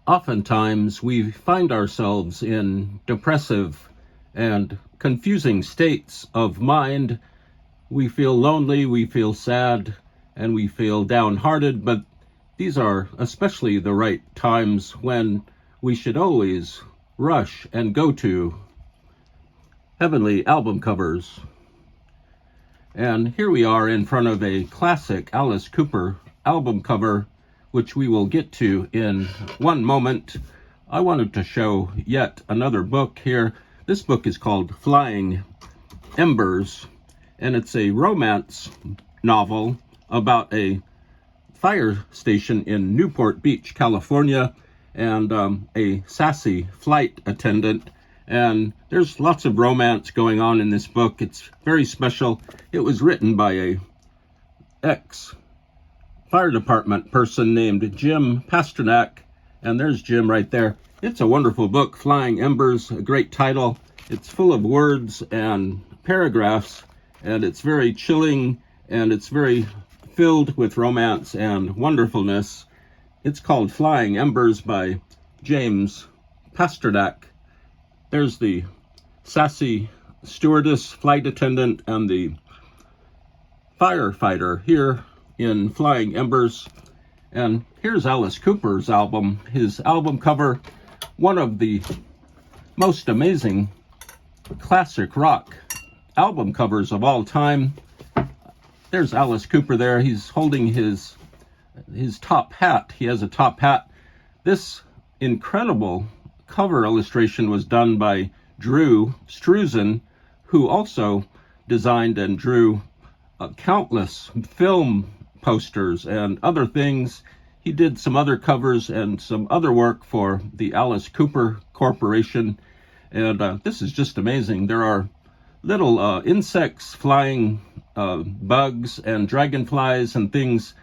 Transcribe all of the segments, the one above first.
Oftentimes, we find ourselves in depressive and confusing states of mind. We feel lonely, we feel sad, and we feel downhearted, but these are especially the right times when we should always rush and go to heavenly album covers. And here we are in front of a classic Alice Cooper album cover, which we will get to in one moment. I wanted to show yet another book here. This book is called Flying Embers, and it's a romance novel about a fire station in Newport Beach, California, and a sassy flight attendant. And there's lots of romance going on in this book. It's very special. It was written by a ex-fire department person named Jim Pasternak. And there's Jim right there. It's a wonderful book, Flying Embers, a great title. It's full of words and paragraphs, and it's very chilling, and it's very filled with romance and wonderfulness. It's called Flying Embers by James Pasternak. There's the sassy stewardess, flight attendant, and the firefighter here in Flying Embers. And here's Alice Cooper's album, his album cover, one of the most amazing classic rock album covers of all time. There's Alice Cooper there. He's holding his top hat. He has a top hat. This incredible cover illustration was done by Drew Struzan, who also designed and drew countless film posters and other things. He did some other covers and some other work for the Alice Cooper Corporation. And this is just amazing. There are little insects, flying bugs and dragonflies and things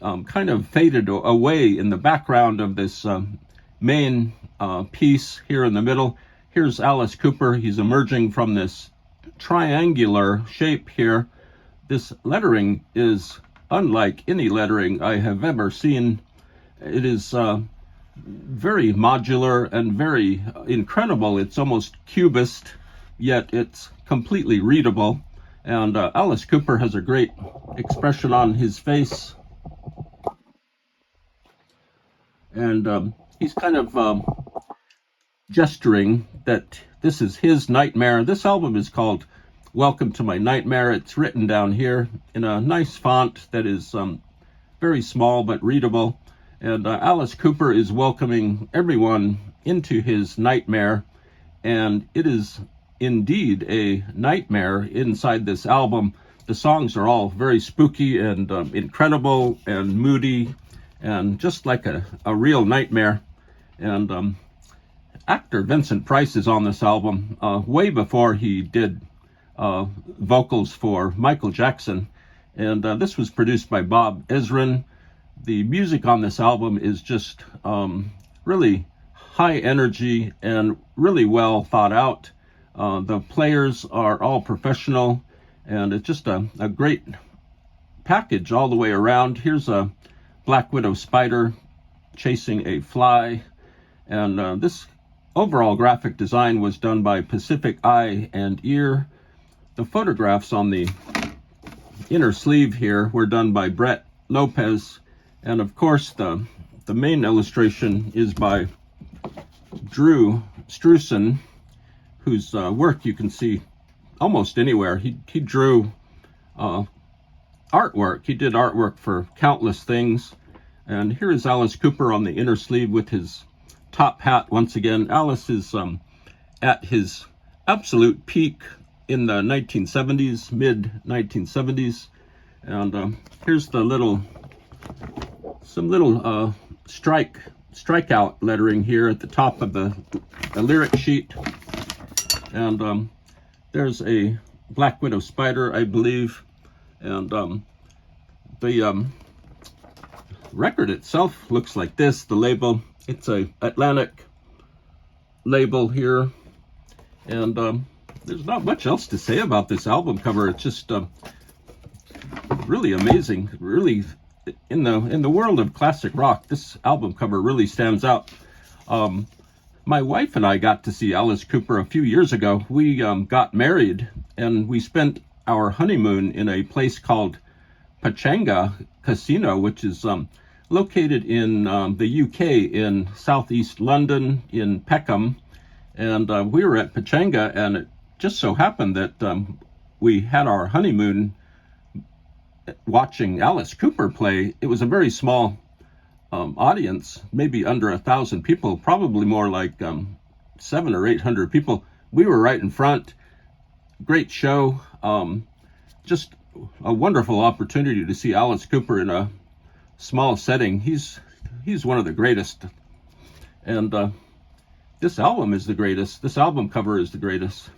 kind of faded away in the background of this main piece here in the middle. Here's Alice Cooper. He's emerging from this triangular shape here. This lettering is unlike any lettering I have ever seen. It is very modular and very incredible. It's almost cubist, yet it's completely readable. And Alice Cooper has a great expression on his face. And he's kind of gesturing that this is his nightmare. This album is called Welcome to My Nightmare. It's written down here in a nice font that is very small but readable. And Alice Cooper is welcoming everyone into his nightmare. And it is indeed a nightmare inside this album. The songs are all very spooky and incredible and moody and just like a real nightmare. And actor Vincent Price is on this album way before he did vocals for Michael Jackson. And this was produced by Bob Ezrin. The music on this album is just really high energy and really well thought out. The players are all professional, and it's just a great package all the way around. Here's a black widow spider chasing a fly, and this overall graphic design was done by Pacific Eye and Ear. The photographs on the inner sleeve here were done by Brett Lopez, and of course the main illustration is by Drew Struzan, whose work you can see almost anywhere. He drew artwork. He did artwork for countless things. And here is Alice Cooper on the inner sleeve with his top hat once again. Alice is at his absolute peak in the 1970s, mid-1970s. And here's the some little strikeout lettering here at the top of the lyric sheet. And there's a black widow spider, I believe. And the record itself looks like this. The label, it's a Atlantic label here. And there's not much else to say about this album cover. It's just really amazing. Really, in the world of classic rock, this album cover really stands out. My wife and I got to see Alice Cooper a few years ago. We got married, and we spent our honeymoon in a place called Pechanga Casino, which is located in the UK in southeast London, in Peckham. And we were at Pechanga, and it just so happened that we had our honeymoon watching Alice Cooper play. It was a very small audience, maybe under 1,000 people, probably more like 700 or 800 people. We were right in front. Great show. Just a wonderful opportunity to see Alice Cooper in a small setting. He's one of the greatest. And this album is the greatest. This album cover is the greatest.